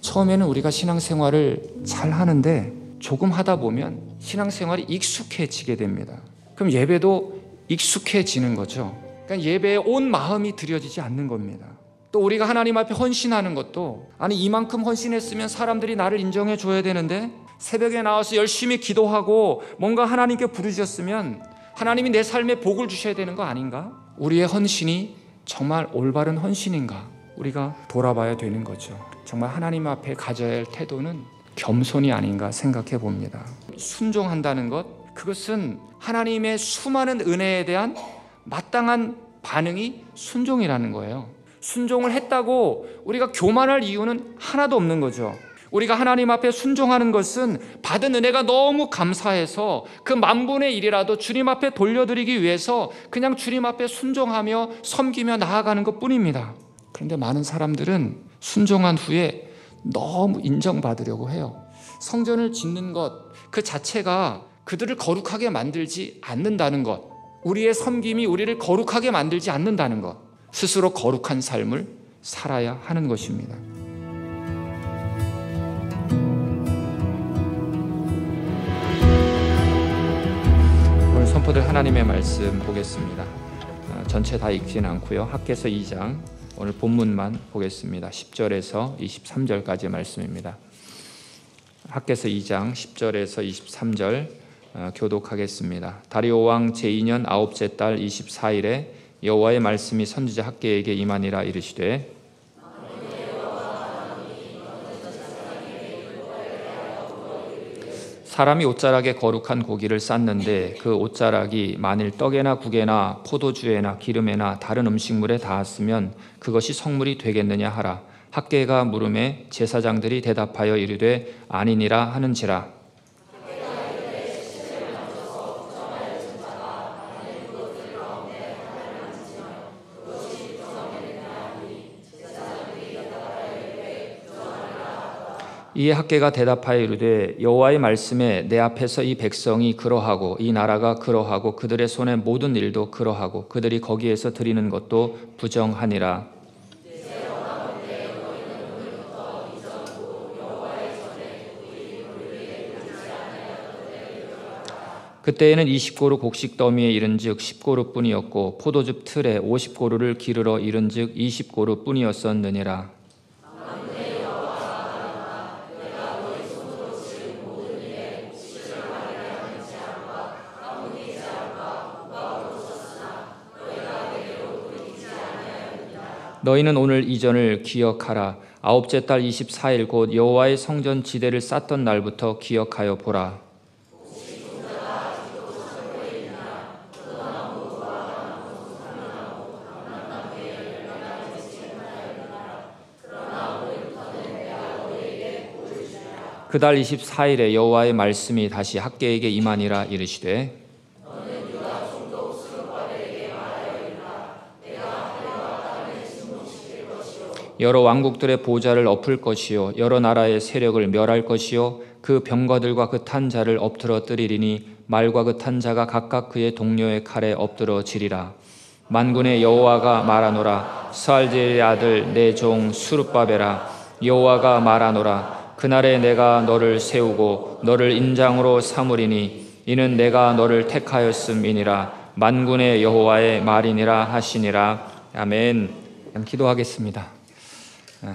처음에는 우리가 신앙생활을 잘 하는데 조금 하다 보면 신앙생활이 익숙해지게 됩니다. 그럼 예배도 익숙해지는 거죠. 그러니까 예배에 온 마음이 들여지지 않는 겁니다. 또 우리가 하나님 앞에 헌신하는 것도, 아니 이만큼 헌신했으면 사람들이 나를 인정해 줘야 되는데, 새벽에 나와서 열심히 기도하고 뭔가 하나님께 부르짖었으면 하나님이 내 삶에 복을 주셔야 되는 거 아닌가? 우리의 헌신이 정말 올바른 헌신인가? 우리가 돌아봐야 되는 거죠. 정말 하나님 앞에 가져야 할 태도는 겸손이 아닌가 생각해 봅니다. 순종한다는 것, 그것은 하나님의 수많은 은혜에 대한 마땅한 반응이 순종이라는 거예요. 순종을 했다고 우리가 교만할 이유는 하나도 없는 거죠. 우리가 하나님 앞에 순종하는 것은 받은 은혜가 너무 감사해서 그 10,000분의 1이라도 주님 앞에 돌려드리기 위해서 그냥 주님 앞에 순종하며 섬기며 나아가는 것 뿐입니다. 그런데 많은 사람들은 순종한 후에 너무 인정받으려고 해요. 성전을 짓는 것 그 자체가 그들을 거룩하게 만들지 않는다는 것, 우리의 섬김이 우리를 거룩하게 만들지 않는다는 것, 스스로 거룩한 삶을 살아야 하는 것입니다. 오늘 선포될 하나님의 말씀 보겠습니다. 전체 다 읽지는 않고요. 학개서 2장 오늘 본문만 보겠습니다. 10절에서 23절까지의 말씀입니다. 학개서 2장 10절에서 23절 교독하겠습니다. 다리오 왕 제2년 9째 달 24일에 여호와의 말씀이 선지자 학개에게 임하니라. 이르시되 사람이 옷자락에 거룩한 고기를 쌌는데 그 옷자락이 만일 떡에나 국에나 포도주에나 기름에나 다른 음식물에 닿았으면 그것이 성물이 되겠느냐 하라. 학개가 물음에 제사장들이 대답하여 이르되 아니니라 하는지라. 이에 학개가 대답하여 이르되 여호와의 말씀에 내 앞에서 이 백성이 그러하고 이 나라가 그러하고 그들의 손의 모든 일도 그러하고 그들이 거기에서 드리는 것도 부정하니라. 그때에는 20고루 곡식 더미에 이른즉 10고루뿐이었고 포도즙 틀에 50고루를 기르러 이른즉 20고루뿐이었었느니라. 너희는 오늘 이전을 기억하라. 9째 달 24일 곧 여호와의 성전 지대를 쌓던 날부터 기억하여 보라. 그달 24일에 여호와의 말씀이 다시 학개에게 임하니라. 이르시되 여러 왕국들의 보좌를 엎을 것이요 여러 나라의 세력을 멸할 것이요 그 병거들과 그 탄 자를 엎드러뜨리리니 말과 그 탄 자가 각각 그의 동료의 칼에 엎드러지리라. 만군의 여호와가 말하노라. 스알디엘의 아들 내 종 스룹바벨아, 여호와가 말하노라. 그날에 내가 너를 세우고 너를 인장으로 삼으리니 이는 내가 너를 택하였음이니라. 만군의 여호와의 말이니라 하시니라. 아멘. 기도하겠습니다.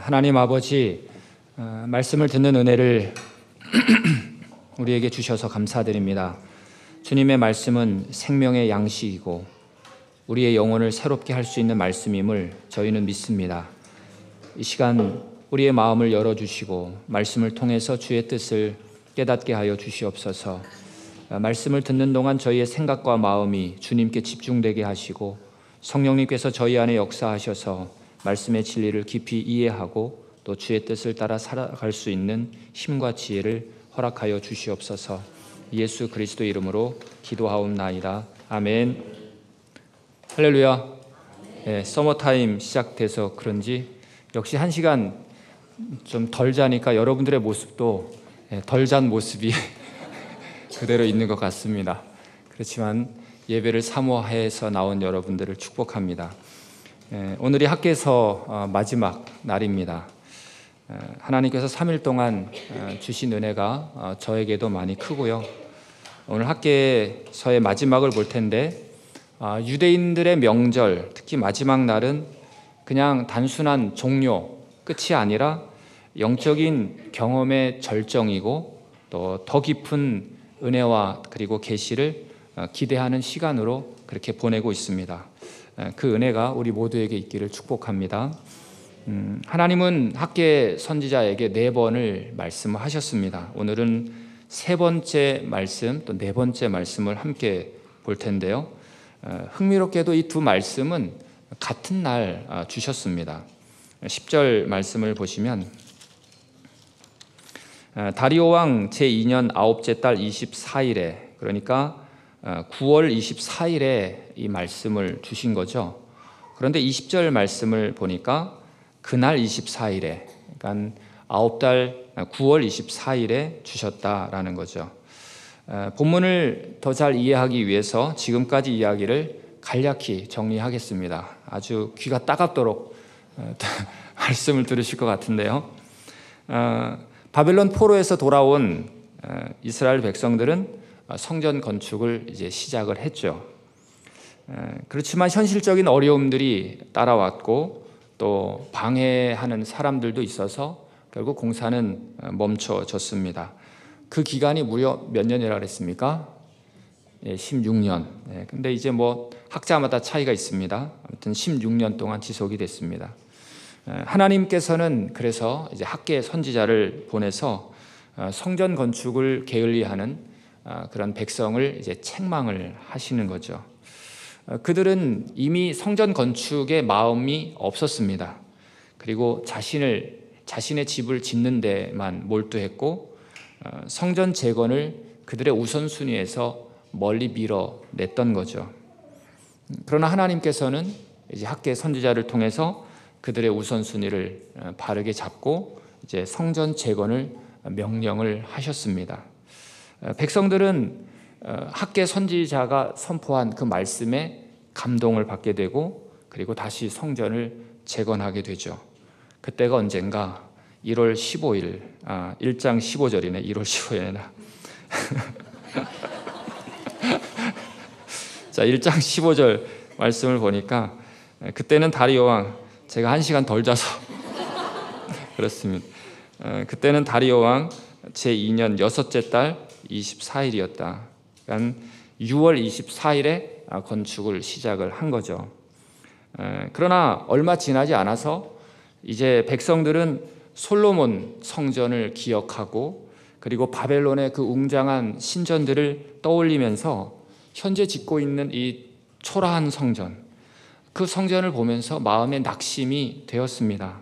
하나님 아버지, 말씀을 듣는 은혜를 우리에게 주셔서 감사드립니다. 주님의 말씀은 생명의 양식이고 우리의 영혼을 새롭게 할 수 있는 말씀임을 저희는 믿습니다. 이 시간 우리의 마음을 열어주시고 말씀을 통해서 주의 뜻을 깨닫게 하여 주시옵소서. 말씀을 듣는 동안 저희의 생각과 마음이 주님께 집중되게 하시고 성령님께서 저희 안에 역사하셔서 말씀의 진리를 깊이 이해하고 또 주의 뜻을 따라 살아갈 수 있는 힘과 지혜를 허락하여 주시옵소서. 예수 그리스도 이름으로 기도하옵나이다. 아멘. 할렐루야. 네, 서머타임 시작돼서 그런지 역시 1시간 좀 덜 자니까 여러분들의 모습도 덜 잔 모습이 그대로 있는 것 같습니다. 그렇지만 예배를 사모해서 나온 여러분들을 축복합니다. 오늘이 학개서 마지막 날입니다. 하나님께서 3일 동안 주신 은혜가 저에게도 많이 크고요. 오늘 학계서의 마지막을 볼 텐데 유대인들의 명절, 특히 마지막 날은 그냥 단순한 종료, 끝이 아니라 영적인 경험의 절정이고 또 더 깊은 은혜와 그리고 계시를 기대하는 시간으로 그렇게 보내고 있습니다. 그 은혜가 우리 모두에게 있기를 축복합니다. 하나님은 학계 선지자에게 4번을 말씀하셨습니다. 오늘은 3번째 말씀 또 4번째 말씀을 함께 볼 텐데요. 흥미롭게도 이 두 말씀은 같은 날 주셨습니다. 10절 말씀을 보시면 다리오 왕 제2년 9째 달 24일에 그러니까 9월 24일에 이 말씀을 주신 거죠. 그런데 20절 말씀을 보니까 그날 24일에 그러니까 9월 24일에 주셨다라는 거죠. 본문을 더 잘 이해하기 위해서 지금까지 이야기를 간략히 정리하겠습니다. 아주 귀가 따갑도록 말씀을 들으실 것 같은데요. 바벨론 포로에서 돌아온 이스라엘 백성들은 성전 건축을 이제 시작을 했죠. 그렇지만 현실적인 어려움들이 따라왔고 또 방해하는 사람들도 있어서 결국 공사는 멈춰졌습니다. 그 기간이 무려 몇 년이라 그랬습니까? 16년. 근데 이제 뭐 학자마다 차이가 있습니다. 아무튼 16년 동안 지속이 됐습니다. 하나님께서는 그래서 이제 학계 선지자를 보내서 성전 건축을 게을리하는 그런 백성을 이제 책망을 하시는 거죠. 그들은 이미 성전 건축에 마음이 없었습니다. 그리고 자신의 집을 짓는 데만 몰두했고 성전 재건을 그들의 우선순위에서 멀리 밀어냈던 거죠. 그러나 하나님께서는 이제 학계 선지자를 통해서 그들의 우선순위를 바르게 잡고 이제 성전 재건을 명령을 하셨습니다. 백성들은 학계 선지자가 선포한 그 말씀에 감동을 받게 되고 그리고 다시 성전을 재건하게 되죠. 그때가 언젠가 1월 15일, 1장 15절이네. 1월 15일이나. 자, 1장 15절 말씀을 보니까 그때는 다리오 왕, 제가 1시간 덜 자서 그렇습니다. 그때는 다리오 왕 제2년 6째 달 24일이었다. 그러니까 6월 24일에 건축을 시작을 한 거죠. 그러나 얼마 지나지 않아서 이제 백성들은 솔로몬 성전을 기억하고 그리고 바벨론의 그 웅장한 신전들을 떠올리면서 현재 짓고 있는 이 초라한 성전, 그 성전을 보면서 마음에 낙심이 되었습니다.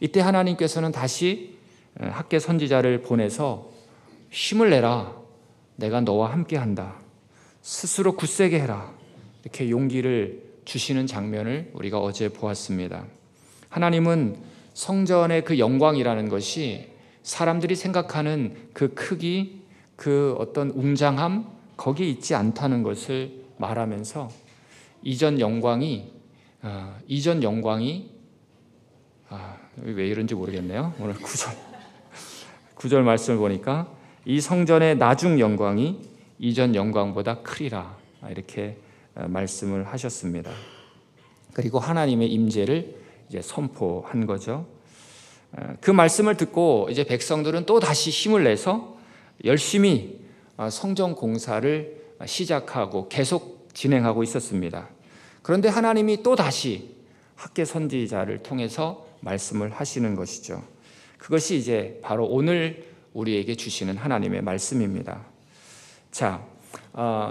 이때 하나님께서는 다시 학계 선지자를 보내서 힘을 내라. 내가 너와 함께한다. 스스로 굳세게 해라. 이렇게 용기를 주시는 장면을 우리가 어제 보았습니다. 하나님은 성전의 그 영광이라는 것이 사람들이 생각하는 그 크기, 그 어떤 웅장함 거기에 있지 않다는 것을 말하면서 이전 영광이 왜 이런지 모르겠네요. 오늘 9절 말씀을 보니까 이 성전의 나중 영광이 이전 영광보다 크리라 이렇게 말씀을 하셨습니다. 그리고 하나님의 임재를 이제 선포한 거죠. 그 말씀을 듣고 이제 백성들은 또 다시 힘을 내서 열심히 성전 공사를 시작하고 계속 진행하고 있었습니다. 그런데 하나님이 또 다시 학계 선지자를 통해서 말씀을 하시는 것이죠. 그것이 이제 바로 오늘 우리에게 주시는 하나님의 말씀입니다. 자,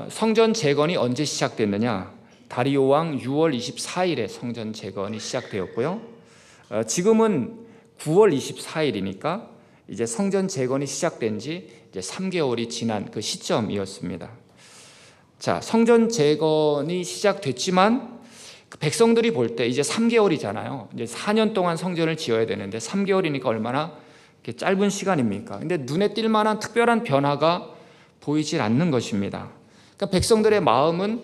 성전 재건이 언제 시작됐느냐? 다리오 왕 6월 24일에 성전 재건이 시작되었고요. 지금은 9월 24일이니까 이제 성전 재건이 시작된 지 이제 3개월이 지난 그 시점이었습니다. 자, 성전 재건이 시작됐지만 백성들이 볼 때 이제 3개월이잖아요. 이제 4년 동안 성전을 지어야 되는데 3개월이니까 얼마나 짧은 시간입니까? 근데 눈에 띌 만한 특별한 변화가 보이질 않는 것입니다. 그러니까 백성들의 마음은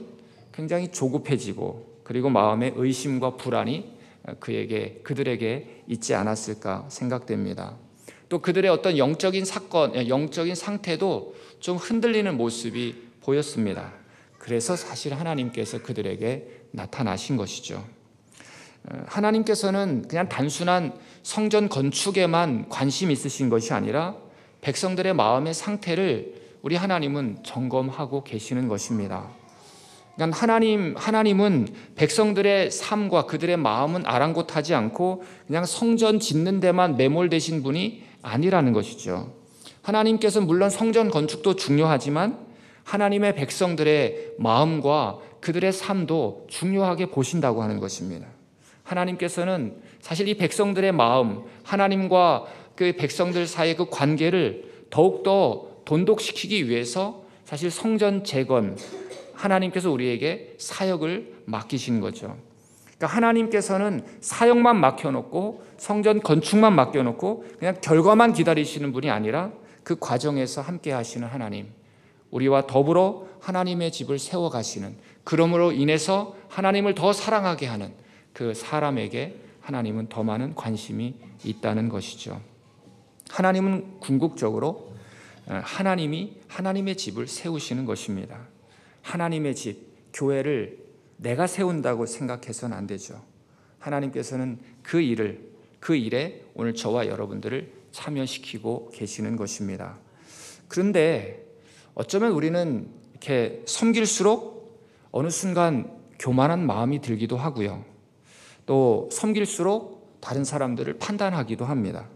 굉장히 조급해지고 그리고 마음에 의심과 불안이 그들에게 있지 않았을까 생각됩니다. 또 그들의 어떤 영적인 사건, 영적인 상태도 좀 흔들리는 모습이 보였습니다. 그래서 사실 하나님께서 그들에게 나타나신 것이죠. 하나님께서는 그냥 단순한 성전 건축에만 관심 있으신 것이 아니라 백성들의 마음의 상태를 우리 하나님은 점검하고 계시는 것입니다. 그러니까 하나님은 백성들의 삶과 그들의 마음은 아랑곳하지 않고 그냥 성전 짓는 데만 매몰되신 분이 아니라는 것이죠. 하나님께서 물론 성전 건축도 중요하지만 하나님의 백성들의 마음과 그들의 삶도 중요하게 보신다고 하는 것입니다. 하나님께서는 사실 이 백성들의 마음, 하나님과 그 백성들 사이의 그 관계를 더욱더 돈독시키기 위해서 사실 성전 재건, 하나님께서 우리에게 사역을 맡기신 거죠. 그러니까 하나님께서는 사역만 맡겨놓고 성전 건축만 맡겨놓고 그냥 결과만 기다리시는 분이 아니라 그 과정에서 함께 하시는 하나님, 우리와 더불어 하나님의 집을 세워가시는, 그러므로 인해서 하나님을 더 사랑하게 하는 그 사람에게 하나님은 더 많은 관심이 있다는 것이죠. 하나님은 궁극적으로 하나님이 하나님의 집을 세우시는 것입니다. 하나님의 집, 교회를 내가 세운다고 생각해서는 안 되죠. 하나님께서는 그 일에 오늘 저와 여러분들을 참여시키고 계시는 것입니다. 그런데 어쩌면 우리는 이렇게 섬길수록 어느 순간 교만한 마음이 들기도 하고요. 또 섬길수록 다른 사람들을 판단하기도 합니다.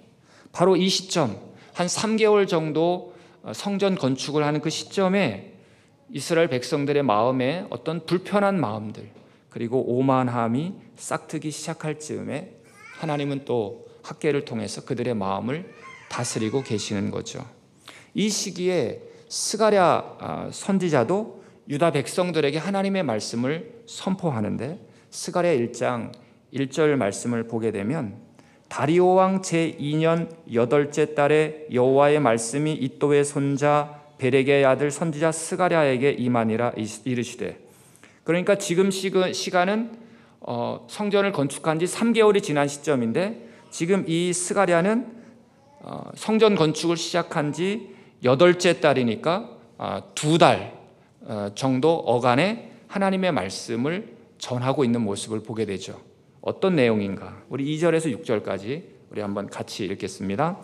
바로 이 시점, 한 3개월 정도 성전 건축을 하는 그 시점에 이스라엘 백성들의 마음에 어떤 불편한 마음들, 그리고 오만함이 싹트기 시작할 즈음에 하나님은 또 학개를 통해서 그들의 마음을 다스리고 계시는 거죠. 이 시기에 스가랴 선지자도 유다 백성들에게 하나님의 말씀을 선포하는데, 스가랴 1장 1절 말씀을 보게 되면 다리오 왕 제2년 8째 달에 여호와의 말씀이 이도의 손자 베렉의 아들 선지자 스가랴에게 임하니라 이르시되, 그러니까 지금 시간은 성전을 건축한 지 3개월이 지난 시점인데, 지금 이 스가랴는 성전 건축을 시작한 지 8째 달이니까 2달 정도 어간에 하나님의 말씀을 전하고 있는 모습을 보게 되죠. 어떤 내용인가? 우리 2절에서 6절까지 우리 한번 같이 읽겠습니다.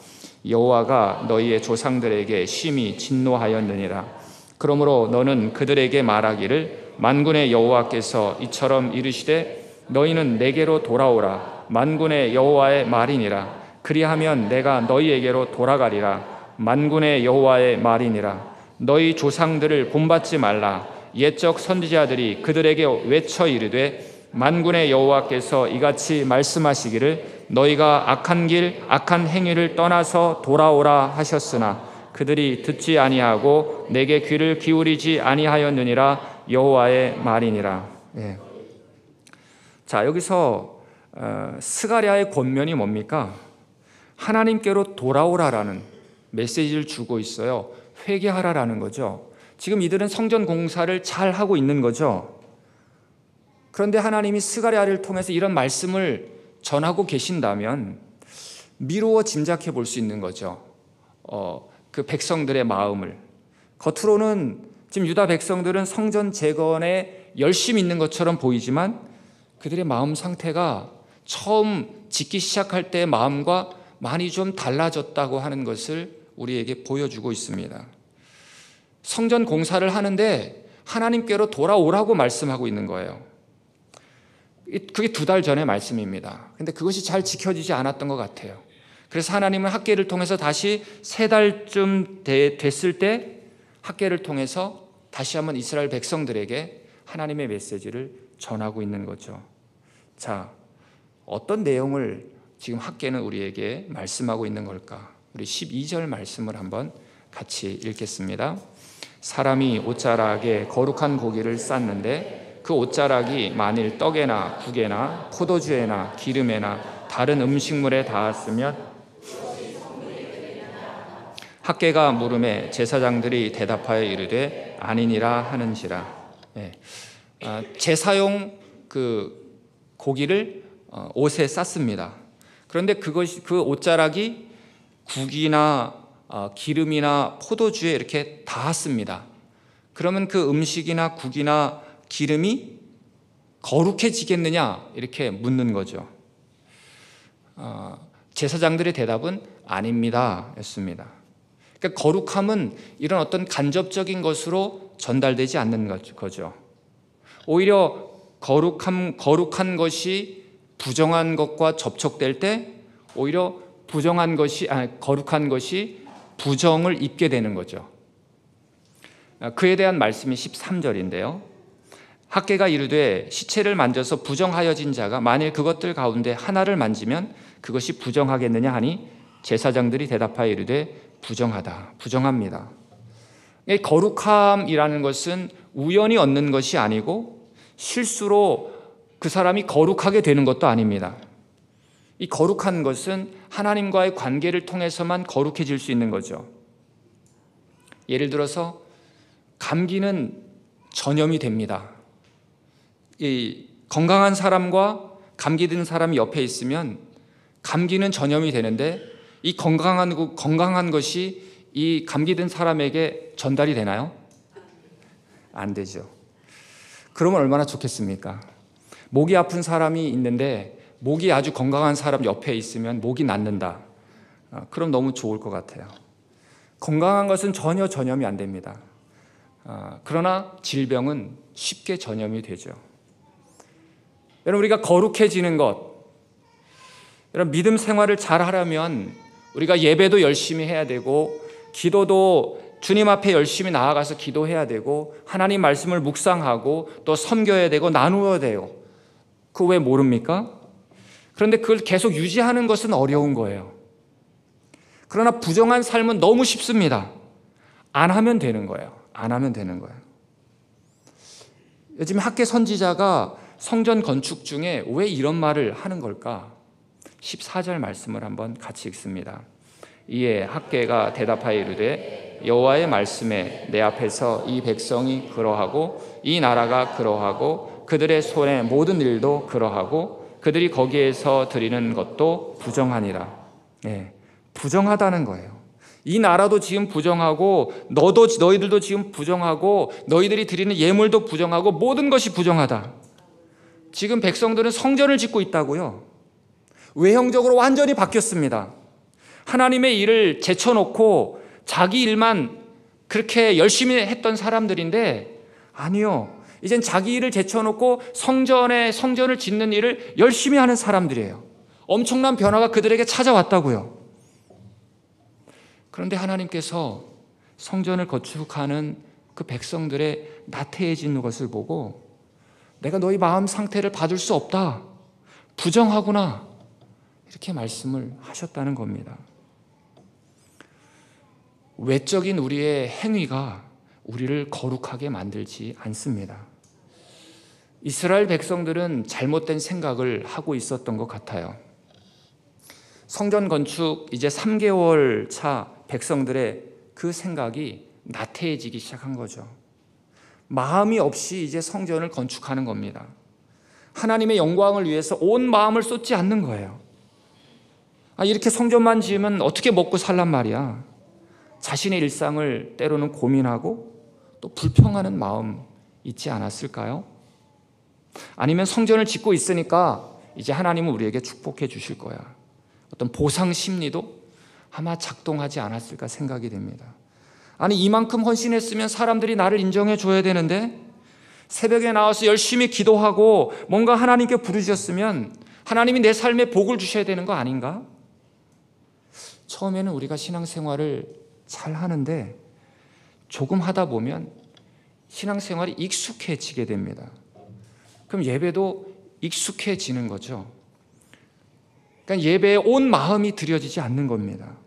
여호와가 너희의 조상들에게 심히 진노하였느니라. 그러므로 너는 그들에게 말하기를 만군의 여호와께서 이처럼 이르시되 너희는 내게로 돌아오라. 만군의 여호와의 말이니라. 그리하면 내가 너희에게로 돌아가리라. 만군의 여호와의 말이니라. 너희 조상들을 본받지 말라. 옛적 선지자들이 그들에게 외쳐 이르되 만군의 여호와께서 이같이 말씀하시기를 너희가 악한 길 악한 행위를 떠나서 돌아오라 하셨으나 그들이 듣지 아니하고 내게 귀를 기울이지 아니하였느니라. 여호와의 말이니라. 예. 자, 여기서 스가랴의 권면이 뭡니까? 하나님께로 돌아오라라는 메시지를 주고 있어요. 회개하라라는 거죠. 지금 이들은 성전 공사를 잘 하고 있는 거죠. 그런데 하나님이 스가랴를 통해서 이런 말씀을 전하고 계신다면 미루어 짐작해 볼 수 있는 거죠. 그 백성들의 마음을. 겉으로는 지금 유다 백성들은 성전 재건에 열심히 있는 것처럼 보이지만 그들의 마음 상태가 처음 짓기 시작할 때의 마음과 많이 좀 달라졌다고 하는 것을 우리에게 보여주고 있습니다. 성전 공사를 하는데 하나님께로 돌아오라고 말씀하고 있는 거예요. 그게 2달 전의 말씀입니다. 근데 그것이 잘 지켜지지 않았던 것 같아요. 그래서 하나님은 학개를 통해서 다시 3달쯤 됐을 때 학개를 통해서 다시 한번 이스라엘 백성들에게 하나님의 메시지를 전하고 있는 거죠. 자, 어떤 내용을 지금 학개는 우리에게 말씀하고 있는 걸까? 우리 12절 말씀을 한번 같이 읽겠습니다. 사람이 옷자락에 거룩한 고기를 쌌는데 그 옷자락이 만일 떡에나 국에나 포도주에나 기름에나 다른 음식물에 닿았으면 학개가 물음에 제사장들이 대답하여 이르되 아니니라 하는지라. 네. 제사용 그 고기를 옷에 쌌습니다. 그런데 그 옷자락이 국이나 기름이나 포도주에 이렇게 닿았습니다. 그러면 그 음식이나 국이나 기름이 거룩해지겠느냐 이렇게 묻는 거죠. 제사장들의 대답은 아닙니다 였습니다. 그러니까 거룩함은 이런 어떤 간접적인 것으로 전달되지 않는 거죠. 오히려 거룩한 것이 부정한 것과 접촉될 때 오히려 거룩한 것이 부정을 입게 되는 거죠. 그에 대한 말씀이 13절인데요. 학개가 이르되 시체를 만져서 부정하여진 자가 만일 그것들 가운데 하나를 만지면 그것이 부정하겠느냐 하니 제사장들이 대답하여 이르되 부정하다, 부정합니다. 거룩함이라는 것은 우연히 얻는 것이 아니고 실수로 그 사람이 거룩하게 되는 것도 아닙니다. 이 거룩한 것은 하나님과의 관계를 통해서만 거룩해질 수 있는 거죠. 예를 들어서 감기는 전염이 됩니다. 이 건강한 사람과 감기 든 사람이 옆에 있으면 감기는 전염이 되는데 이 건강한 것이 이 감기 든 사람에게 전달이 되나요? 안 되죠. 그러면 얼마나 좋겠습니까? 목이 아픈 사람이 있는데 목이 아주 건강한 사람 옆에 있으면 목이 낫는다. 그럼 너무 좋을 것 같아요. 건강한 것은 전혀 전염이 안 됩니다. 그러나 질병은 쉽게 전염이 되죠. 여러분, 우리가 거룩해지는 것, 여러분, 믿음 생활을 잘 하려면 우리가 예배도 열심히 해야 되고 기도도 주님 앞에 열심히 나아가서 기도해야 되고 하나님 말씀을 묵상하고 또 섬겨야 되고 나누어야 돼요. 그거 왜 모릅니까? 그런데 그걸 계속 유지하는 것은 어려운 거예요. 그러나 부정한 삶은 너무 쉽습니다. 안 하면 되는 거예요. 안 하면 되는 거예요. 요즘 학개 선지자가 성전 건축 중에 왜 이런 말을 하는 걸까? 14절 말씀을 한번 같이 읽습니다. 이에 학개가 대답하여 이르되 여호와의 말씀에 내 앞에서 이 백성이 그러하고 이 나라가 그러하고 그들의 손의 모든 일도 그러하고 그들이 거기에서 드리는 것도 부정하니라. 부정하다는 거예요. 이 나라도 지금 부정하고 너희들도 지금 부정하고 너희들이 드리는 예물도 부정하고 모든 것이 부정하다. 지금 백성들은 성전을 짓고 있다고요. 외형적으로 완전히 바뀌었습니다. 하나님의 일을 제쳐놓고 자기 일만 그렇게 열심히 했던 사람들인데 아니요. 이젠 자기 일을 제쳐놓고 성전을 짓는 일을 열심히 하는 사람들이에요. 엄청난 변화가 그들에게 찾아왔다고요. 그런데 하나님께서 성전을 건축하는 그 백성들의 나태해진 것을 보고 내가 너희 마음 상태를 봐줄 수 없다. 부정하구나. 이렇게 말씀을 하셨다는 겁니다. 외적인 우리의 행위가 우리를 거룩하게 만들지 않습니다. 이스라엘 백성들은 잘못된 생각을 하고 있었던 것 같아요. 성전 건축 이제 3개월 차 백성들의 그 생각이 나태해지기 시작한 거죠. 마음이 없이 이제 성전을 건축하는 겁니다. 하나님의 영광을 위해서 온 마음을 쏟지 않는 거예요. 이렇게 성전만 지으면 어떻게 먹고 살란 말이야. 자신의 일상을 때로는 고민하고 또 불평하는 마음 있지 않았을까요? 아니면 성전을 짓고 있으니까 이제 하나님은 우리에게 축복해 주실 거야. 어떤 보상 심리도 아마 작동하지 않았을까 생각이 됩니다. 아니, 이만큼 헌신했으면 사람들이 나를 인정해 줘야 되는데 새벽에 나와서 열심히 기도하고 뭔가 하나님께 부르짖었으면 하나님이 내 삶에 복을 주셔야 되는 거 아닌가? 처음에는 우리가 신앙생활을 잘 하는데 조금 하다 보면 신앙생활이 익숙해지게 됩니다. 그럼 예배도 익숙해지는 거죠. 그러니까 예배에 온 마음이 들여지지 않는 겁니다.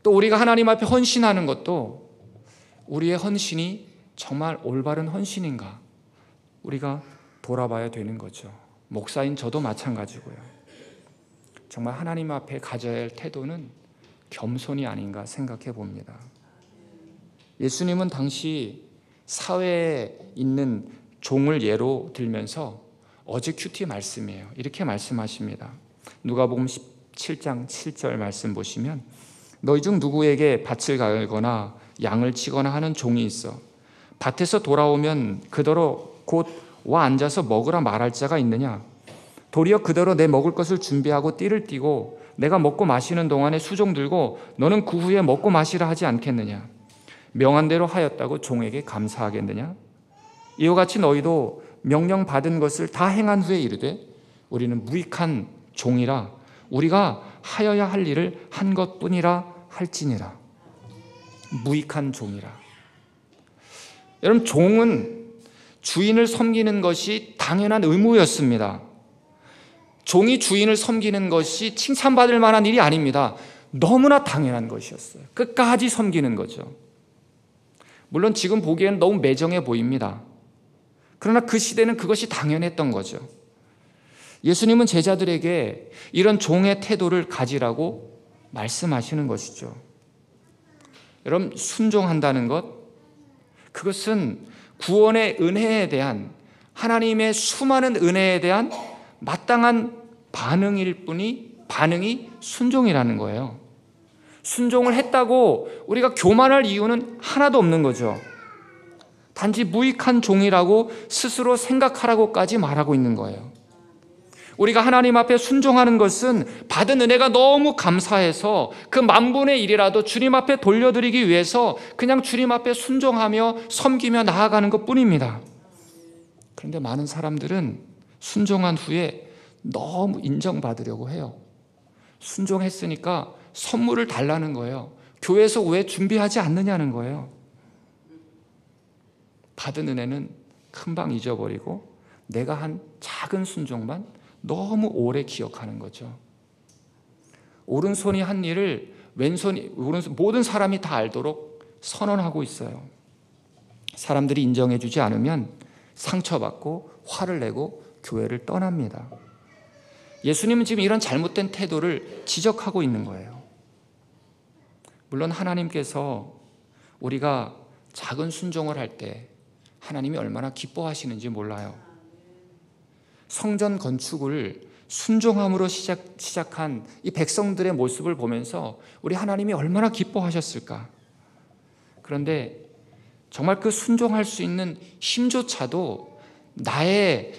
또 우리가 하나님 앞에 헌신하는 것도 우리의 헌신이 정말 올바른 헌신인가 우리가 돌아봐야 되는 거죠. 목사인 저도 마찬가지고요. 정말 하나님 앞에 가져야 할 태도는 겸손이 아닌가 생각해 봅니다. 예수님은 당시 사회에 있는 종을 예로 들면서 어제 큐티 말씀이에요. 이렇게 말씀하십니다. 누가복음 17장 7절 말씀 보시면 너희 중 누구에게 밭을 갈거나 양을 치거나 하는 종이 있어 밭에서 돌아오면 그더러 곧 와 앉아서 먹으라 말할 자가 있느냐? 도리어 그대로 내 먹을 것을 준비하고 띠를 띠고 내가 먹고 마시는 동안에 수종 들고 너는 그 후에 먹고 마시라 하지 않겠느냐? 명한 대로 하였다고 종에게 감사하겠느냐? 이와 같이 너희도 명령 받은 것을 다 행한 후에 이르되 우리는 무익한 종이라 우리가 하여야 할 일을 한 것뿐이라 할지니라. 무익한 종이라. 여러분, 종은 주인을 섬기는 것이 당연한 의무였습니다. 종이 주인을 섬기는 것이 칭찬받을 만한 일이 아닙니다. 너무나 당연한 것이었어요. 끝까지 섬기는 거죠. 물론 지금 보기에는 너무 매정해 보입니다. 그러나 그 시대는 그것이 당연했던 거죠. 예수님은 제자들에게 이런 종의 태도를 가지라고 말씀하시는 것이죠. 여러분, 순종한다는 것, 그것은 구원의 은혜에 대한, 하나님의 수많은 은혜에 대한 마땅한 반응일 뿐이 반응이 순종이라는 거예요. 순종을 했다고 우리가 교만할 이유는 하나도 없는 거죠. 단지 무익한 종이라고 스스로 생각하라고까지 말하고 있는 거예요. 우리가 하나님 앞에 순종하는 것은 받은 은혜가 너무 감사해서 그 만분의 1이라도 주님 앞에 돌려드리기 위해서 그냥 주님 앞에 순종하며 섬기며 나아가는 것뿐입니다. 그런데 많은 사람들은 순종한 후에 너무 인정받으려고 해요. 순종했으니까 선물을 달라는 거예요. 교회에서 왜 준비하지 않느냐는 거예요. 받은 은혜는 금방 잊어버리고 내가 한 작은 순종만 너무 오래 기억하는 거죠. 오른손이 한 일을 왼손이, 모든 사람이 다 알도록 선언하고 있어요. 사람들이 인정해주지 않으면 상처받고 화를 내고 교회를 떠납니다. 예수님은 지금 이런 잘못된 태도를 지적하고 있는 거예요. 물론 하나님께서 우리가 작은 순종을 할 때 하나님이 얼마나 기뻐하시는지 몰라요. 성전 건축을 순종함으로 시작한 이 백성들의 모습을 보면서 우리 하나님이 얼마나 기뻐하셨을까. 그런데 정말 그 순종할 수 있는 힘조차도 나의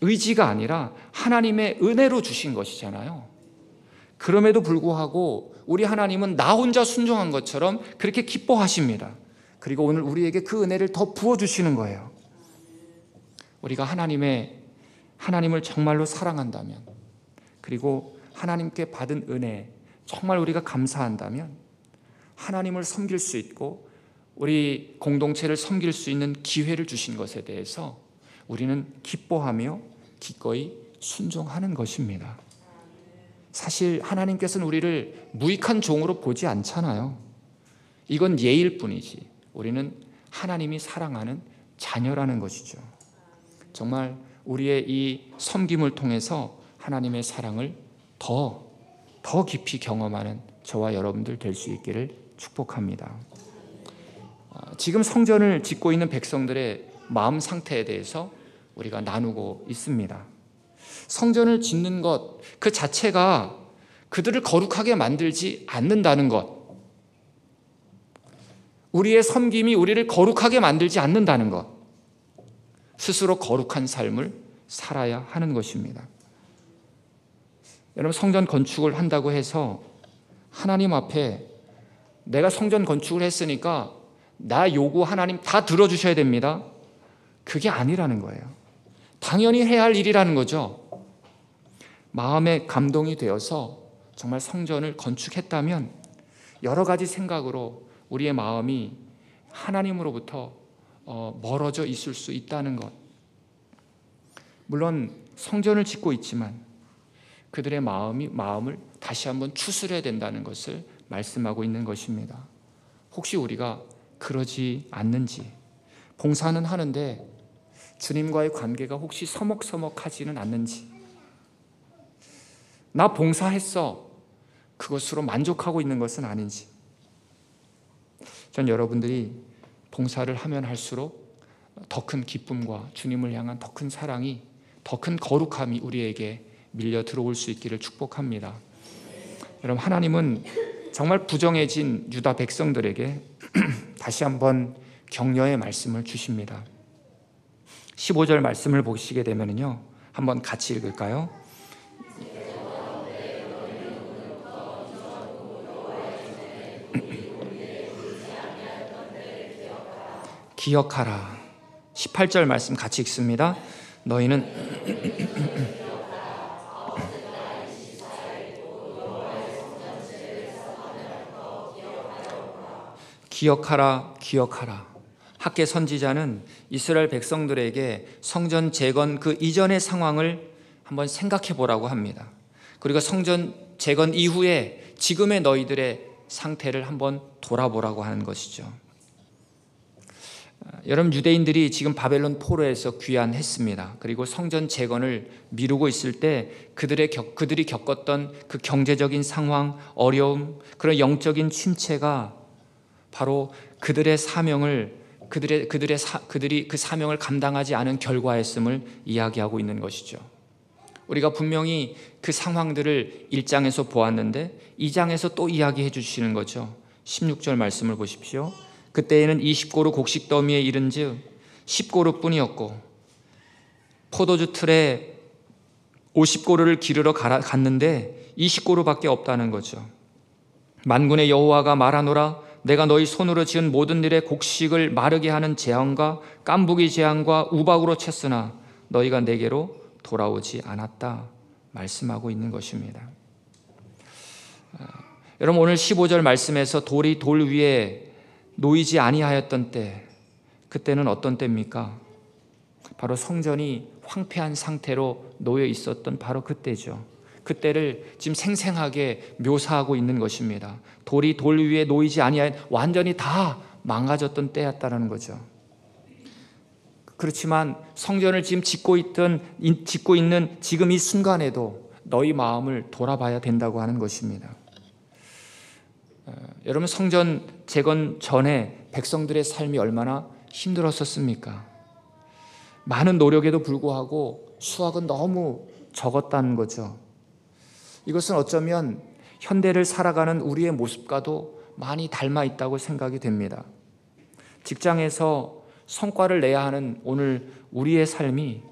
의지가 아니라 하나님의 은혜로 주신 것이잖아요. 그럼에도 불구하고 우리 하나님은 나 혼자 순종한 것처럼 그렇게 기뻐하십니다. 그리고 오늘 우리에게 그 은혜를 더 부어주시는 거예요. 우리가 하나님을 정말로 사랑한다면, 그리고 하나님께 받은 은혜 정말 우리가 감사한다면 하나님을 섬길 수 있고 우리 공동체를 섬길 수 있는 기회를 주신 것에 대해서 우리는 기뻐하며 기꺼이 순종하는 것입니다. 사실 하나님께서는 우리를 무익한 종으로 보지 않잖아요. 이건 예일 뿐이지 우리는 하나님이 사랑하는 자녀라는 것이죠. 정말 우리의 이 섬김을 통해서 하나님의 사랑을 더 깊이 경험하는 저와 여러분들 될 수 있기를 축복합니다. 지금 성전을 짓고 있는 백성들의 마음 상태에 대해서 우리가 나누고 있습니다. 성전을 짓는 것 그 자체가 그들을 거룩하게 만들지 않는다는 것, 우리의 섬김이 우리를 거룩하게 만들지 않는다는 것, 스스로 거룩한 삶을 살아야 하는 것입니다. 여러분, 성전 건축을 한다고 해서 하나님 앞에 내가 성전 건축을 했으니까 나 요구 하나님 다 들어주셔야 됩니다. 그게 아니라는 거예요. 당연히 해야 할 일이라는 거죠. 마음에 감동이 되어서 정말 성전을 건축했다면 여러 가지 생각으로 우리의 마음이 하나님으로부터 멀어져 있을 수 있다는 것. 물론 성전을 짓고 있지만 그들의 마음을 다시 한번 추스려야 된다는 것을 말씀하고 있는 것입니다. 혹시 우리가 그러지 않는지, 봉사는 하는데 주님과의 관계가 혹시 서먹서먹하지는 않는지, 나 봉사했어, 그것으로 만족하고 있는 것은 아닌지. 전 여러분들이 봉사를 하면 할수록 더 큰 기쁨과 주님을 향한 더 큰 사랑이 더 큰 거룩함이 우리에게 밀려 들어올 수 있기를 축복합니다. 여러분, 하나님은 정말 부정해진 유다 백성들에게 다시 한번 격려의 말씀을 주십니다. 15절 말씀을 보시게 되면요, 한번 같이 읽을까요? 기억하라. 18절 말씀 같이 읽습니다. 너희는 기억하라, 기억하라. 학개 선지자는 이스라엘 백성들에게 성전 재건 그 이전의 상황을 한번 생각해 보라고 합니다. 그리고 성전 재건 이후에 지금의 너희들의 상태를 한번 돌아보라고 하는 것이죠. 여러분, 유대인들이 지금 바벨론 포로에서 귀환했습니다. 그리고 성전 재건을 미루고 있을 때 그들이 겪었던 그 경제적인 상황, 어려움, 그런 영적인 침체가 바로 그들이 그 사명을 감당하지 않은 결과였음을 이야기하고 있는 것이죠. 우리가 분명히 그 상황들을 1장에서 보았는데 2장에서 또 이야기해 주시는 거죠. 16절 말씀을 보십시오. 그때에는 20고루 곡식 더미에 이른즉 10고루뿐이었고 포도주 틀에 50고루를 기르러 갔는데 20고루밖에 없다는 거죠. 만군의 여호와가 말하노라. 내가 너희 손으로 지은 모든 일에 곡식을 마르게 하는 재앙과 깐부기 재앙과 우박으로 쳤으나 너희가 내게로 돌아오지 않았다 말씀하고 있는 것입니다. 여러분, 오늘 15절 말씀에서 돌이 돌 위에 놓이지 아니하였던 때, 그때는 어떤 때입니까? 바로 성전이 황폐한 상태로 놓여 있었던 바로 그때죠. 그때를 지금 생생하게 묘사하고 있는 것입니다. 돌이 돌 위에 놓이지 아니하여 완전히 다 망가졌던 때였다는 거죠. 그렇지만 성전을 지금 짓고 있는 지금 이 순간에도 너희 마음을 돌아봐야 된다고 하는 것입니다. 여러분, 성전 재건 전에 백성들의 삶이 얼마나 힘들었었습니까? 많은 노력에도 불구하고 수확은 너무 적었다는 거죠. 이것은 어쩌면 현대를 살아가는 우리의 모습과도 많이 닮아 있다고 생각이 됩니다. 직장에서 성과를 내야 하는 오늘 우리의 삶이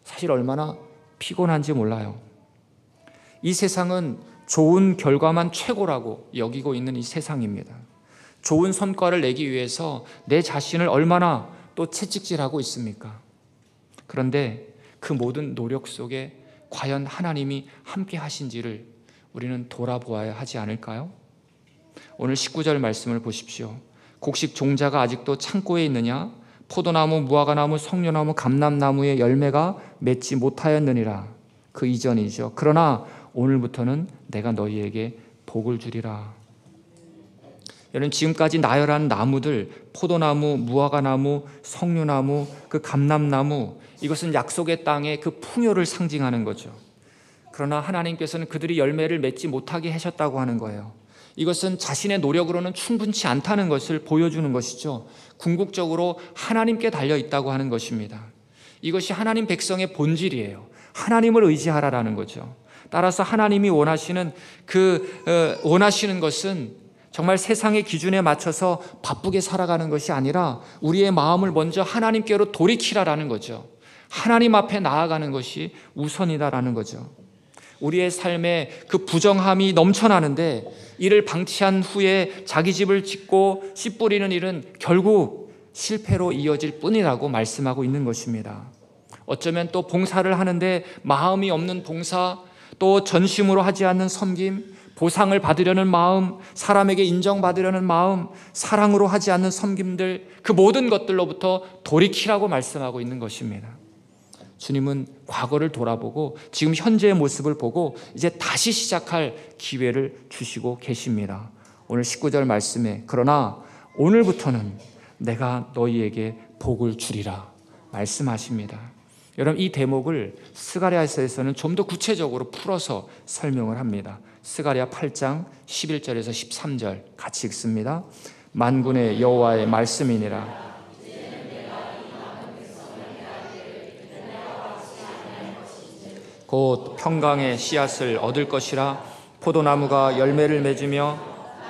사실 얼마나 피곤한지 몰라요. 이 세상은 좋은 결과만 최고라고 여기고 있는 이 세상입니다. 좋은 성과를 내기 위해서 내 자신을 얼마나 또 채찍질하고 있습니까? 그런데 그 모든 노력 속에 과연 하나님이 함께 하신지를 우리는 돌아보아야 하지 않을까요? 오늘 19절 말씀을 보십시오. 곡식 종자가 아직도 창고에 있느냐? 포도나무, 무화과나무, 석류나무, 감람나무의 열매가 맺지 못하였느니라. 그 이전이죠. 그러나 오늘부터는 내가 너희에게 복을 주리라. 여러분, 지금까지 나열한 나무들, 포도나무, 무화과나무, 석류나무, 그 감람나무, 이것은 약속의 땅의 그 풍요를 상징하는 거죠. 그러나 하나님께서는 그들이 열매를 맺지 못하게 하셨다고 하는 거예요. 이것은 자신의 노력으로는 충분치 않다는 것을 보여주는 것이죠. 궁극적으로 하나님께 달려 있다고 하는 것입니다. 이것이 하나님 백성의 본질이에요. 하나님을 의지하라라는 거죠. 따라서 하나님이 원하시는 것은 정말 세상의 기준에 맞춰서 바쁘게 살아가는 것이 아니라 우리의 마음을 먼저 하나님께로 돌이키라라는 거죠. 하나님 앞에 나아가는 것이 우선이다라는 거죠. 우리의 삶에 그 부정함이 넘쳐나는데 이를 방치한 후에 자기 집을 짓고 씨 뿌리는 일은 결국 실패로 이어질 뿐이라고 말씀하고 있는 것입니다. 어쩌면 또 봉사를 하는데 마음이 없는 봉사, 또 전심으로 하지 않는 섬김, 보상을 받으려는 마음, 사람에게 인정받으려는 마음, 사랑으로 하지 않는 섬김들, 그 모든 것들로부터 돌이키라고 말씀하고 있는 것입니다. 주님은 과거를 돌아보고 지금 현재의 모습을 보고 이제 다시 시작할 기회를 주시고 계십니다. 오늘 19절 말씀에 그러나 오늘부터는 내가 너희에게 복을 주리라 말씀하십니다. 여러분, 이 대목을 스가랴서에서는 좀 더 구체적으로 풀어서 설명을 합니다. 스가랴 8장 11절에서 13절 같이 읽습니다. 만군의 여호와의 말씀이니라. 곧 평강의 씨앗을 얻을 것이라. 포도나무가 열매를 맺으며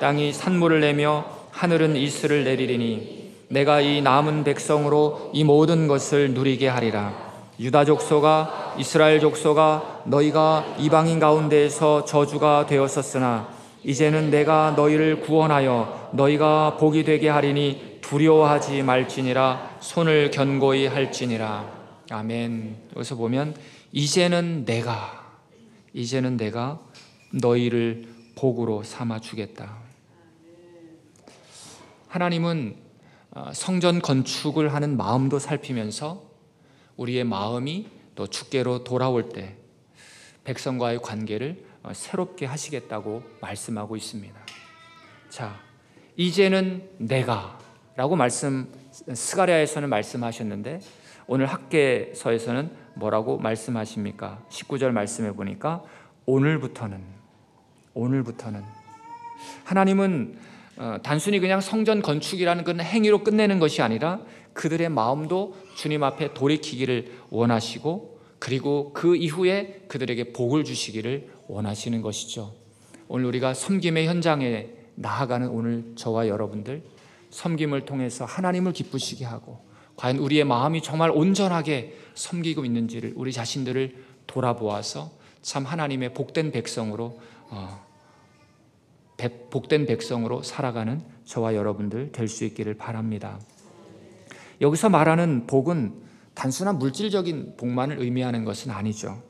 땅이 산물을 내며 하늘은 이슬을 내리리니 내가 이 남은 백성으로 이 모든 것을 누리게 하리라. 유다 족속아, 이스라엘 족속아, 너희가 이방인 가운데에서 저주가 되었었으나 이제는 내가 너희를 구원하여 너희가 복이 되게 하리니 두려워하지 말지니라. 손을 견고히 할지니라. 아멘. 여기서 보면 이제는 내가 너희를 복으로 삼아 주겠다. 하나님은 성전 건축을 하는 마음도 살피면서 우리의 마음이 또 주께로 돌아올 때 백성과의 관계를 새롭게 하시겠다고 말씀하고 있습니다. 자, 이제는 내가 라고 스가랴에서는 말씀하셨는데 오늘 학개서에서는 뭐라고 말씀하십니까? 19절 말씀해 보니까 오늘부터는 하나님은 단순히 그냥 성전 건축이라는 그런 행위로 끝내는 것이 아니라 그들의 마음도 주님 앞에 돌이키기를 원하시고 그리고 그 이후에 그들에게 복을 주시기를 원하시는 것이죠. 오늘 우리가 섬김의 현장에 나아가는 오늘 저와 여러분들, 섬김을 통해서 하나님을 기쁘시게 하고 과연 우리의 마음이 정말 온전하게 섬기고 있는지를 우리 자신들을 돌아보아서 참 하나님의 복된 백성으로 살아가는 저와 여러분들 될 수 있기를 바랍니다. 여기서 말하는 복은 단순한 물질적인 복만을 의미하는 것은 아니죠.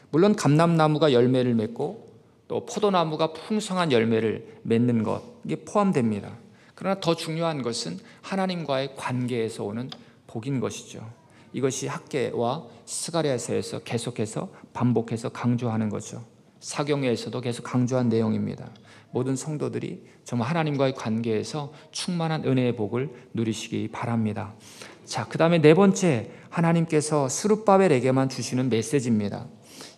물론 감람나무가 열매를 맺고 또 포도나무가 풍성한 열매를 맺는 것, 이게 포함됩니다. 그러나 더 중요한 것은 하나님과의 관계에서 오는 복인 것이죠. 이것이 학개와 스가랴서에서 계속해서 반복해서 강조하는 거죠. 사경에서도 계속 강조한 내용입니다. 모든 성도들이 정말 하나님과의 관계에서 충만한 은혜의 복을 누리시기 바랍니다. 자, 그 다음에 네 번째, 하나님께서 스룹바벨에게만 주시는 메시지입니다.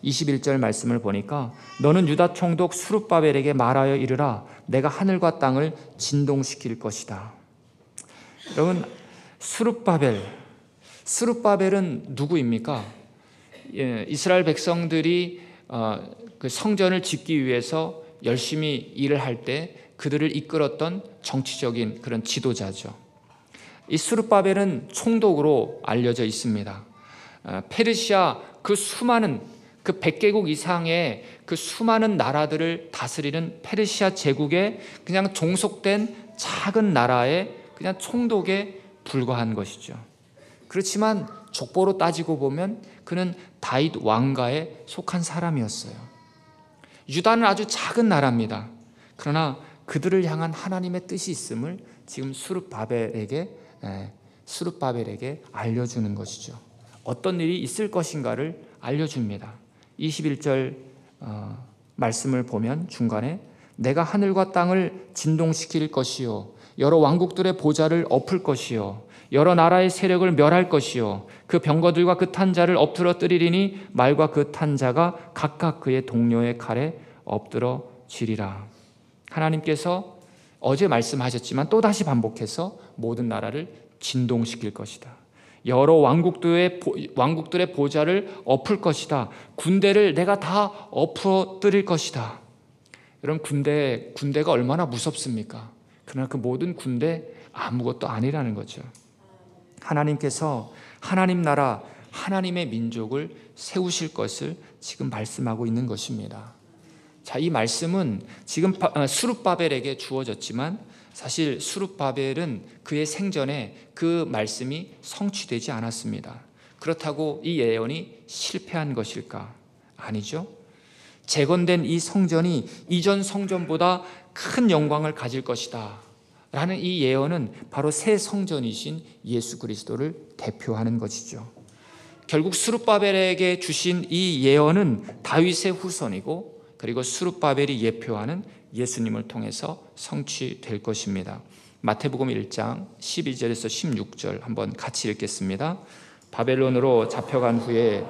21절 말씀을 보니까 너는 유다 총독 스룹바벨에게 말하여 이르라. 내가 하늘과 땅을 진동시킬 것이다. 여러분, 스룹바벨은 누구입니까? 이스라엘 백성들이 그 성전을 짓기 위해서 열심히 일을 할 때 그들을 이끌었던 정치적인 그런 지도자죠. 이 스룹바벨은 총독으로 알려져 있습니다. 페르시아 그 수많은 그 100개국 이상의 그 수많은 나라들을 다스리는 페르시아 제국에 그냥 종속된 작은 나라의 그냥 총독에 불과한 것이죠. 그렇지만 족보로 따지고 보면 그는 다윗 왕가에 속한 사람이었어요. 유다는 아주 작은 나라입니다. 그러나 그들을 향한 하나님의 뜻이 있음을 지금 스룹바벨에게 알려주는 것이죠. 어떤 일이 있을 것인가를 알려줍니다. 21절 말씀을 보면 중간에 내가 하늘과 땅을 진동시킬 것이요 여러 왕국들의 보좌를 엎을 것이요 여러 나라의 세력을 멸할 것이요 그 병거들과 그 탄 자를 엎드러뜨리리니 말과 그 탄 자가 각각 그의 동료의 칼에 엎드러지리라. 하나님께서 어제 말씀하셨지만 또다시 반복해서 모든 나라를 진동시킬 것이다. 여러 왕국들의 보좌를 엎을 것이다. 군대를 내가 다 엎어뜨릴 것이다. 여러분, 군대가 얼마나 무섭습니까? 그러나 그 모든 군대 아무것도 아니라는 거죠. 하나님께서 하나님 나라, 하나님의 민족을 세우실 것을 지금 말씀하고 있는 것입니다. 자, 이 말씀은 지금 스룹바벨에게 주어졌지만 사실 스룹바벨은 그의 생전에 그 말씀이 성취되지 않았습니다. 그렇다고 이 예언이 실패한 것일까? 아니죠. 재건된 이 성전이 이전 성전보다 큰 영광을 가질 것이다 라는 이 예언은 바로 새 성전이신 예수 그리스도를 대표하는 것이죠. 결국 스룹바벨에게 주신 이 예언은 다윗의 후손이고 그리고 스룹바벨이 예표하는 예수님을 통해서 성취될 것입니다. 마태복음 1장 12절에서 16절 한번 같이 읽겠습니다. 바벨론으로 잡혀간 후에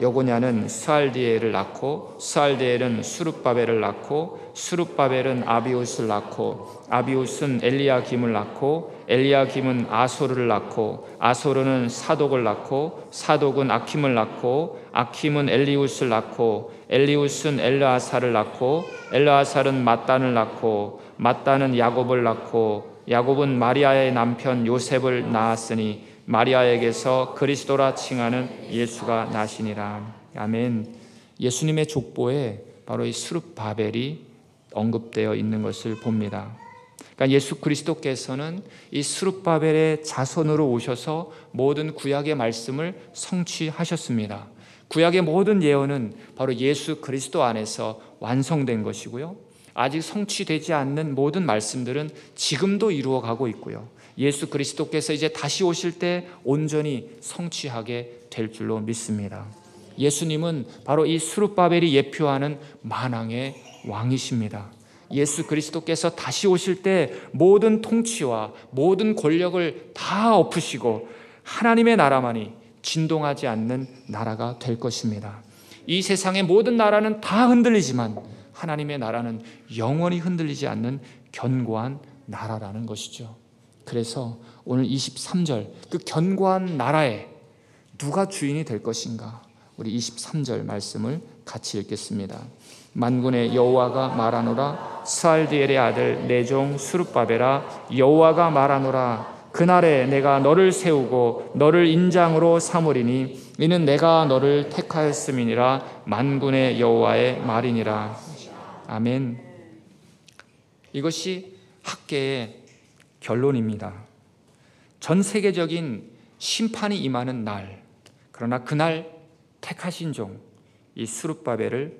여고냐는 스알디엘을 낳고 스알디엘은 수룹바벨을 낳고 수룹바벨은 아비웃을 낳고 아비웃은 엘리야김을 낳고 엘리야김은 아소르를 낳고 아소르는 사독을 낳고 사독은 아킴을 낳고 아킴은 엘리웃을 낳고 엘리웃은 엘르아사를 낳고 엘르아살은 mat단을 낳고 mat단은 야곱을 낳고 야곱은 마리아의 남편 요셉을 낳았으니 마리아에게서 그리스도라 칭하는 예수가 나시니라. 아멘. 예수님의 족보에 바로 이 스룹바벨이 언급되어 있는 것을 봅니다. 그러니까 예수 그리스도께서는 이 스룹바벨의 자손으로 오셔서 모든 구약의 말씀을 성취하셨습니다. 구약의 모든 예언은 바로 예수 그리스도 안에서 완성된 것이고요. 아직 성취되지 않는 모든 말씀들은 지금도 이루어가고 있고요. 예수 그리스도께서 이제 다시 오실 때 온전히 성취하게 될 줄로 믿습니다. 예수님은 바로 이 스룹바벨이 예표하는 만왕의 왕이십니다. 예수 그리스도께서 다시 오실 때 모든 통치와 모든 권력을 다 엎으시고 하나님의 나라만이 진동하지 않는 나라가 될 것입니다. 이 세상의 모든 나라는 다 흔들리지만 하나님의 나라는 영원히 흔들리지 않는 견고한 나라라는 것이죠. 그래서 오늘 23절 그 견고한 나라에 누가 주인이 될 것인가? 우리 23절 말씀을 같이 읽겠습니다. 만군의 여호와가 말하노라 스알디엘의 아들 내 종 스룹바벨아 여호와가 말하노라 그날에 내가 너를 세우고 너를 인장으로 삼으리니 이는 내가 너를 택하였음이니라 만군의 여호와의 말이니라. 아멘. 이것이 학계의 결론입니다. 전 세계적인 심판이 임하는 날, 그러나 그날 택하신 종 이 스룹바벨을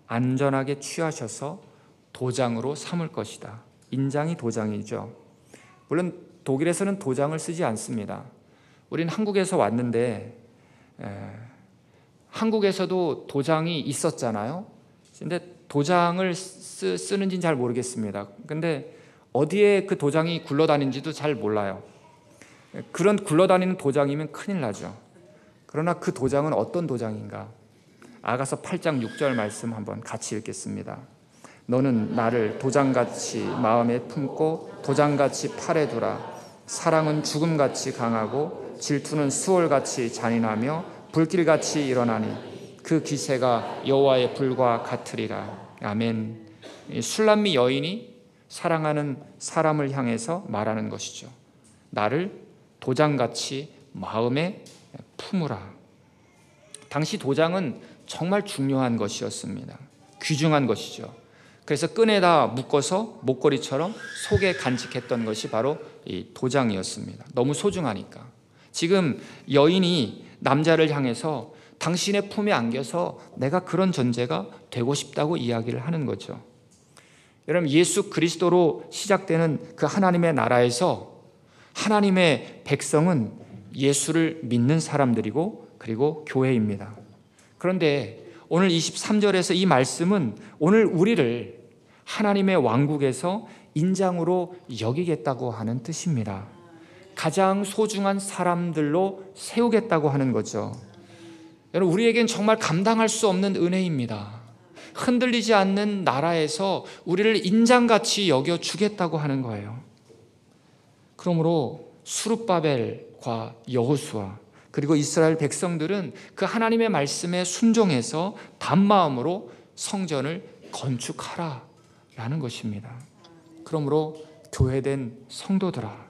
안전하게 취하셔서 도장으로 삼을 것이다. 인장이 도장이죠. 물론 독일에서는 도장을 쓰지 않습니다. 우리는 한국에서 왔는데 한국에서도 도장이 있었잖아요. 근데 도장을 쓰는지는 잘 모르겠습니다. 근데 어디에 그 도장이 굴러다니는지도 잘 몰라요. 그런 굴러다니는 도장이면 큰일 나죠. 그러나 그 도장은 어떤 도장인가? 아가서 8장 6절 말씀 한번 같이 읽겠습니다. 너는 나를 도장같이 마음에 품고 도장같이 팔에 두라. 사랑은 죽음같이 강하고 질투는 수월같이 잔인하며 불길같이 일어나니 그 기세가 여호와의 불과 같으리라. 아멘. 술람미 여인이 사랑하는 사람을 향해서 말하는 것이죠. 나를 도장같이 마음에 품으라. 당시 도장은 정말 중요한 것이었습니다. 귀중한 것이죠. 그래서 끈에다 묶어서 목걸이처럼 속에 간직했던 것이 바로 이 도장이었습니다. 너무 소중하니까. 지금 여인이 남자를 향해서 당신의 품에 안겨서 내가 그런 존재가 되고 싶다고 이야기를 하는 거죠. 여러분, 예수 그리스도로 시작되는 그 하나님의 나라에서 하나님의 백성은 예수를 믿는 사람들이고 그리고 교회입니다. 그런데 오늘 23절에서 이 말씀은 오늘 우리를 하나님의 왕국에서 인장으로 여기겠다고 하는 뜻입니다. 가장 소중한 사람들로 세우겠다고 하는 거죠. 여러분, 우리에겐 정말 감당할 수 없는 은혜입니다. 흔들리지 않는 나라에서 우리를 인장같이 여겨주겠다고 하는 거예요. 그러므로 스룹바벨과 여호수아 그리고 이스라엘 백성들은 그 하나님의 말씀에 순종해서 단마음으로 성전을 건축하라라는 것입니다. 그러므로 교회된 성도들아,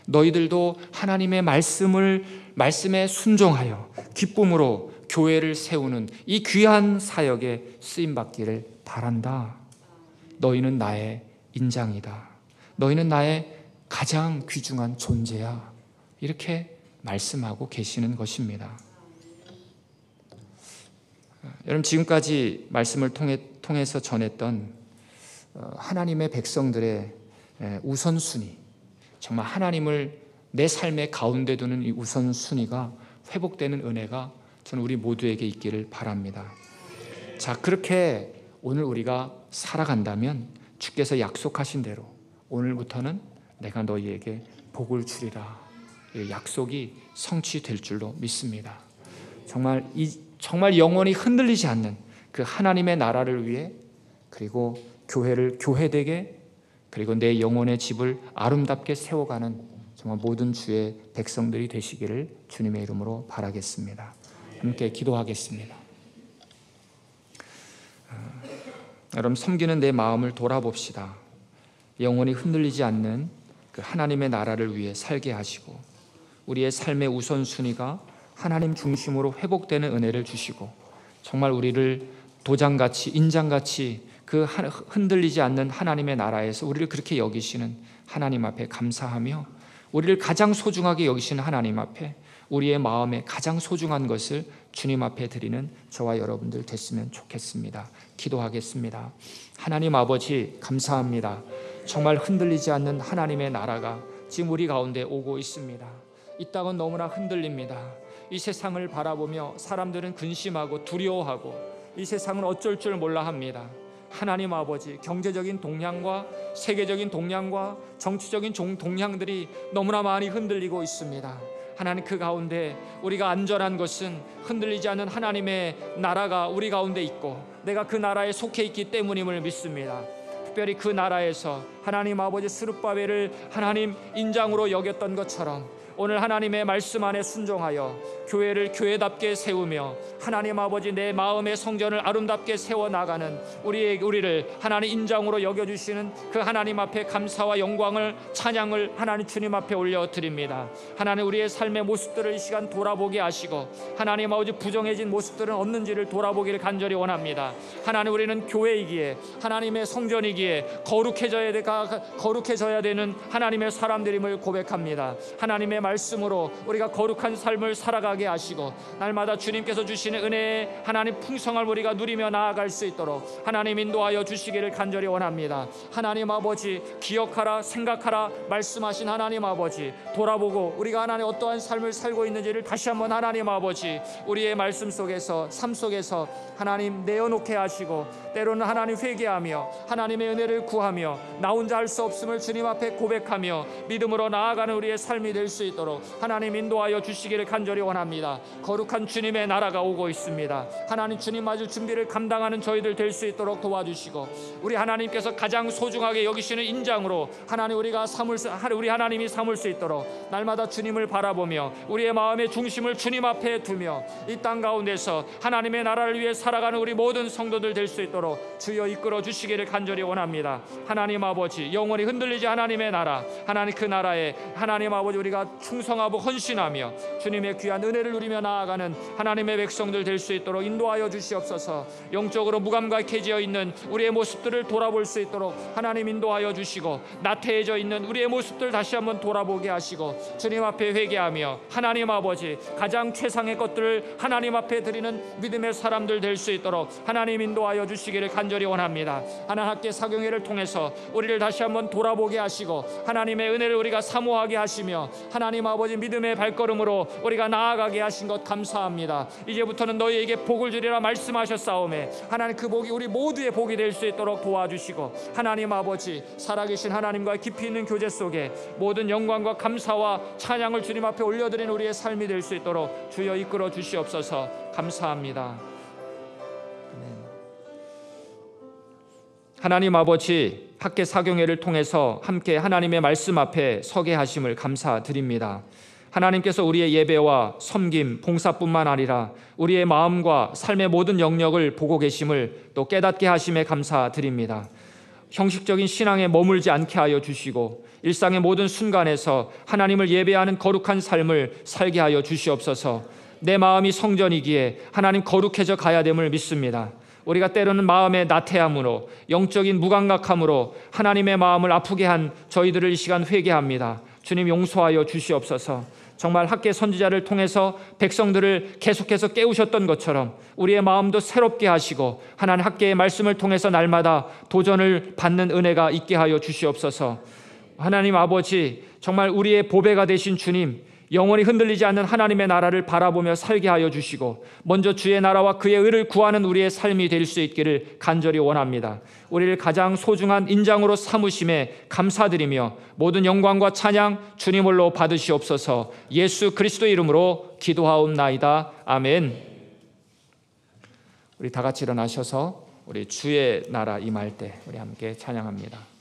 너희들도 하나님의 말씀에 순종하여 기쁨으로 교회를 세우는 이 귀한 사역에 쓰임받기를 바란다. 너희는 나의 인장이다. 너희는 나의 가장 귀중한 존재야. 이렇게 말씀하고 계시는 것입니다. 여러분, 지금까지 말씀을 통해서 전했던 하나님의 백성들의 우선순위, 정말 하나님을 내 삶의 가운데 두는 이 우선순위가 회복되는 은혜가 저는 우리 모두에게 있기를 바랍니다. 자, 그렇게 오늘 우리가 살아간다면 주께서 약속하신 대로 오늘부터는 내가 너희에게 복을 주리라, 약속이 성취될 줄로 믿습니다. 정말 이 정말 영원히 흔들리지 않는 그 하나님의 나라를 위해, 그리고 교회를 교회되게, 그리고 내 영혼의 집을 아름답게 세워가는 정말 모든 주의 백성들이 되시기를 주님의 이름으로 바라겠습니다. 함께 기도하겠습니다. 여러분, 섬기는 내 마음을 돌아봅시다. 영원히 흔들리지 않는 그 하나님의 나라를 위해 살게 하시고, 우리의 삶의 우선순위가 하나님 중심으로 회복되는 은혜를 주시고, 정말 우리를 도장같이 인장같이 그 흔들리지 않는 하나님의 나라에서 우리를 그렇게 여기시는 하나님 앞에 감사하며, 우리를 가장 소중하게 여기시는 하나님 앞에 우리의 마음에 가장 소중한 것을 주님 앞에 드리는 저와 여러분들 됐으면 좋겠습니다. 기도하겠습니다. 하나님 아버지, 감사합니다. 정말 흔들리지 않는 하나님의 나라가 지금 우리 가운데 오고 있습니다. 이 땅은 너무나 흔들립니다. 이 세상을 바라보며 사람들은 근심하고 두려워하고 이 세상은 어쩔 줄 몰라 합니다. 하나님 아버지, 경제적인 동향과 세계적인 동향과 정치적인 동향들이 너무나 많이 흔들리고 있습니다. 하나님, 그 가운데 우리가 안전한 것은 흔들리지 않는 하나님의 나라가 우리 가운데 있고 내가 그 나라에 속해 있기 때문임을 믿습니다. 특별히 그 나라에서 하나님 아버지 스룹바벨을 하나님 인장으로 여겼던 것처럼 오늘 하나님의 말씀 안에 순종하여 교회를 교회답게 세우며 하나님 아버지 내 마음의 성전을 아름답게 세워나가는 우리를 하나님 인장으로 여겨주시는 그 하나님 앞에 감사와 영광을, 찬양을 하나님 주님 앞에 올려드립니다. 하나님, 우리의 삶의 모습들을 이 시간 돌아보게 하시고 하나님 아버지 부정해진 모습들은 없는지를 돌아보기를 간절히 원합니다. 하나님, 우리는 교회이기에 하나님의 성전이기에 거룩해져야 되는 하나님의 사람들임을 고백합니다. 하나님의 말씀으로 우리가 거룩한 삶을 살아가게 하시고 날마다 주님께서 주시는 은혜의 하나님 풍성함을 우리가 누리며 나아갈 수 있도록 하나님 인도하여 주시기를 간절히 원합니다. 하나님 아버지, 기억하라, 생각하라 말씀하신 하나님 아버지, 돌아보고 우리가 하나님 어떠한 삶을 살고 있는지를 다시 한번 하나님 아버지 우리의 말씀 속에서, 삶 속에서 하나님 내어놓게 하시고, 때로는 하나님 회개하며 하나님의 은혜를 구하며 나 혼자 할 수 없음을 주님 앞에 고백하며 믿음으로 나아가는 우리의 삶이 될 수 있도록 하나님 인도하여 주시기를 간절히 원합니다. 거룩한 주님의 나라가 오고 있습니다. 하나님, 주님 맞을 준비를 감당하는 저희들 될 수 있도록 도와주시고, 우리 하나님께서 가장 소중하게 여기시는 인장으로 하나님 우리 하나님이 삼을 수 있도록 날마다 주님을 바라보며 우리의 마음의 중심을 주님 앞에 두며 이 땅 가운데서 하나님의 나라를 위해 살아가는 우리 모든 성도들 될 수 있도록 주여 이끌어 주시기를 간절히 원합니다. 하나님 아버지, 영원히 흔들리지 하나님의 나라, 하나님 그 나라에 하나님 아버지 우리가 충성하고 헌신하며 주님의 귀한 은혜를 누리며 나아가는 하나님의 백성들 될 수 있도록 인도하여 주시옵소서. 영적으로 무감각해져 있는 우리의 모습들을 돌아볼 수 있도록 하나님 인도하여 주시고, 나태해져 있는 우리의 모습들 다시 한번 돌아보게 하시고 주님 앞에 회개하며 하나님 아버지 가장 최상의 것들을 하나님 앞에 드리는 믿음의 사람들 될 수 있도록 하나님 인도하여 주시기를 간절히 원합니다. 하나님, 학계 사경회를 통해서 우리를 다시 한번 돌아보게 하시고 하나님의 은혜를 우리가 사모하게 하시며 하나님 아버지 믿음의 발걸음으로 우리가 나아가게 하신 것 감사합니다. 이제부터는 너희에게 복을 주리라 말씀하셨사오매 하나님, 그 복이 우리 모두의 복이 될 수 있도록 도와주시고 하나님 아버지 살아계신 하나님과 깊이 있는 교제 속에 모든 영광과 감사와 찬양을 주님 앞에 올려드리는 우리의 삶이 될 수 있도록 주여 이끌어 주시옵소서. 감사합니다. 하나님 아버지, 학계 사경회를 통해서 함께 하나님의 말씀 앞에 서게 하심을 감사드립니다. 하나님께서 우리의 예배와 섬김, 봉사뿐만 아니라 우리의 마음과 삶의 모든 영역을 보고 계심을 또 깨닫게 하심에 감사드립니다. 형식적인 신앙에 머물지 않게 하여 주시고 일상의 모든 순간에서 하나님을 예배하는 거룩한 삶을 살게 하여 주시옵소서. 내 마음이 성전이기에 하나님 거룩해져 가야 됨을 믿습니다. 우리가 때로는 마음의 나태함으로, 영적인 무감각함으로 하나님의 마음을 아프게 한 저희들을 이 시간 회개합니다. 주님 용서하여 주시옵소서. 정말 학계 선지자를 통해서 백성들을 계속해서 깨우셨던 것처럼 우리의 마음도 새롭게 하시고 하나님 학계의 말씀을 통해서 날마다 도전을 받는 은혜가 있게 하여 주시옵소서. 하나님 아버지, 정말 우리의 보배가 되신 주님, 영원히 흔들리지 않는 하나님의 나라를 바라보며 살게 하여 주시고 먼저 주의 나라와 그의 의를 구하는 우리의 삶이 될 수 있기를 간절히 원합니다. 우리를 가장 소중한 인장으로 삼으심에 감사드리며 모든 영광과 찬양 주님 홀로 받으시옵소서. 예수 그리스도 이름으로 기도하옵나이다. 아멘. 우리 다 같이 일어나셔서 우리 주의 나라 임할 때 우리 함께 찬양합니다.